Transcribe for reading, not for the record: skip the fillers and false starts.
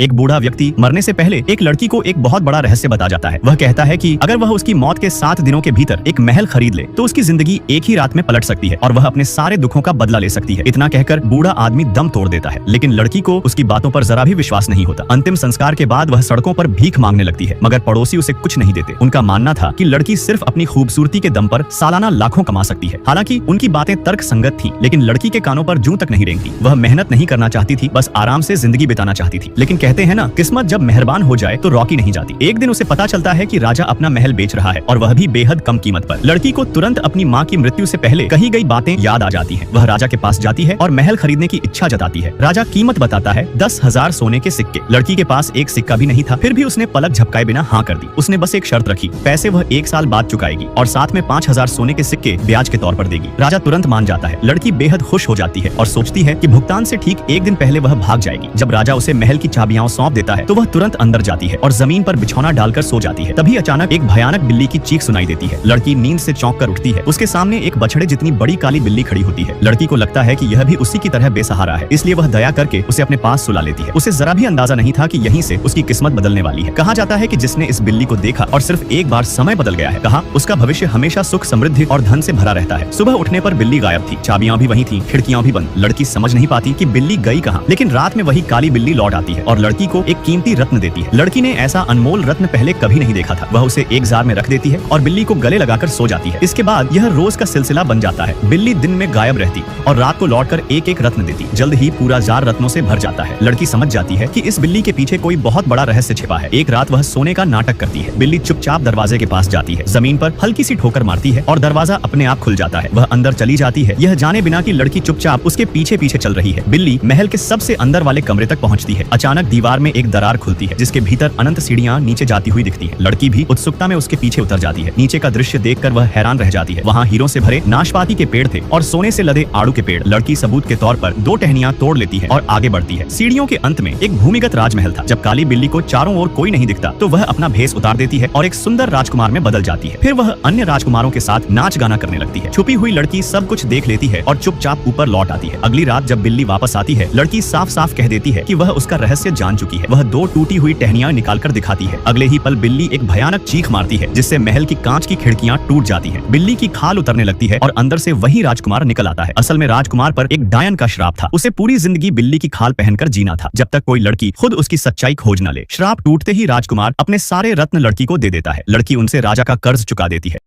एक बूढ़ा व्यक्ति मरने से पहले एक लड़की को एक बहुत बड़ा रहस्य बता जाता है। वह कहता है कि अगर वह उसकी मौत के 7 दिनों के भीतर एक महल खरीद ले तो उसकी जिंदगी एक ही रात में पलट सकती है और वह अपने सारे दुखों का बदला ले सकती है। इतना कहकर बूढ़ा आदमी दम तोड़ देता है, लेकिन लड़की को उसकी बातों पर जरा भी विश्वास नहीं होता। अंतिम संस्कार के बाद वह सड़कों पर भीख मांगने लगती है, मगर पड़ोसी उसे कुछ नहीं देते। उनका मानना था कि लड़की सिर्फ अपनी खूबसूरती के दम पर सालाना लाखों कमा सकती है। हालांकि उनकी बातें तर्क संगत थी, लेकिन लड़की के कानों पर जूं तक नहीं रेंगती। वह मेहनत नहीं करना चाहती थी, बस आराम से जिंदगी बिताना चाहती थी। लेकिन कहते हैं ना, किस्मत जब मेहरबान हो जाए तो रॉकी नहीं जाती। एक दिन उसे पता चलता है कि राजा अपना महल बेच रहा है और वह भी बेहद कम कीमत पर। लड़की को तुरंत अपनी माँ की मृत्यु से पहले कही गई बातें याद आ जाती हैं। वह राजा के पास जाती है और महल खरीदने की इच्छा जताती है। राजा कीमत बताता है 10,000 सोने के सिक्के। लड़की के पास एक सिक्का भी नहीं था, फिर भी उसने पलक झपकाए बिना हाँ कर दी। उसने बस एक शर्त रखी, पैसे वह 1 साल बाद चुकाएगी और साथ में 5,000 सोने के सिक्के ब्याज के तौर पर देगी। राजा तुरंत मान जाता है। लड़की बेहद खुश हो जाती है और सोचती है कि भुगतान से ठीक एक दिन पहले वह भाग जाएगी। जब राजा उसे महल की चाबियां सौंप देता है तो वह तुरंत अंदर जाती है और जमीन पर बिछौना डालकर सो जाती है। तभी अचानक एक भयानक बिल्ली की चीख सुनाई देती है। लड़की नींद से चौंक कर उठती है। उसके सामने एक बछड़े जितनी बड़ी काली बिल्ली खड़ी होती है। लड़की को लगता है कि यह भी उसी की तरह बेसहारा है, इसलिए वह दया करके उसे अपने पास सुला लेती है। उसे जरा भी अंदाजा नहीं था कि यहीं से उसकी किस्मत बदलने वाली है। कहा जाता है कि जिसने इस बिल्ली को देखा और सिर्फ एक बार समय बदल गया है, कहा उसका भविष्य हमेशा सुख, समृद्धि और धन से भरा रहता है। सुबह उठने पर बिल्ली गायब थी, चाबियां भी वहीं थी, खिड़कियां भी बंद। लड़की समझ नहीं पाती कि बिल्ली गई कहाँ, लेकिन रात में वही काली बिल्ली लौट आती है और लड़की को एक कीमती रत्न देती है। लड़की ने ऐसा अनमोल रत्न पहले कभी नहीं देखा था। वह उसे एक जार में रख देती है और बिल्ली को गले लगाकर सो जाती है। इसके बाद यह रोज का सिलसिला बन जाता है। बिल्ली दिन में गायब रहती और रात को लौटकर एक एक रत्न देती। जल्द ही पूरा जार रत्नों से भर जाता है। लड़की समझ जाती है कि इस बिल्ली के पीछे कोई बहुत बड़ा रहस्य छिपा है। एक रात वह सोने का नाटक करती है। बिल्ली चुपचाप दरवाजे के पास जाती है, जमीन पर हल्की सी ठोकर मारती है और दरवाजा अपने आप खुल जाता है। वह अंदर चली जाती है, यह जाने बिना कि लड़की चुपचाप उसके पीछे पीछे चल रही है। बिल्ली महल के सबसे अंदर वाले कमरे तक पहुंचती है। अचानक दीवार में एक दरार खुलती है, जिसके भीतर अनंत सीढ़ियां नीचे जाती हुई दिखती है। लड़की भी उत्सुकता में उसके पीछे उतर जाती है। नीचे का दृश्य देखकर वह हैरान रह जाती है। वहाँ हीरों से भरे नाशपाती के पेड़ थे और सोने से लदे आड़ू के पेड़। लड़की सबूत के तौर पर 2 टहनियां तोड़ लेती है और आगे बढ़ती है। सीढ़ियों के अंत में एक भूमिगत राजमहल था। जब काली बिल्ली को चारों ओर कोई नहीं दिखता तो वह अपना भेष उतार देती है और एक सुंदर राजकुमार में बदल जाती है। फिर वह अन्य राजकुमारों के साथ नाच गाना करने लगती है। छुपी हुई लड़की सब कुछ देख लेती है और चुपचाप ऊपर लौट आती है। अगली रात जब बिल्ली वापस आती है, लड़की साफ साफ कह देती है कि वह उसका रहस्य जान चुकी है। वह 2 टूटी हुई टहनियां निकाल कर दिखाती है। अगले ही पल बिल्ली एक भयानक चीख मारती है, जिससे महल की कांच की खिड़कियां टूट जाती हैं। बिल्ली की खाल उतरने लगती है और अंदर से वही राजकुमार निकल आता है। असल में राजकुमार पर एक डायन का श्राप था। उसे पूरी जिंदगी बिल्ली की खाल पहनकर जीना था, जब तक कोई लड़की खुद उसकी सच्चाई खोज न ले। श्राप टूटते ही राजकुमार अपने सारे रत्न लड़की को दे देता है। लड़की उनसे राजा का कर्ज चुका देती है।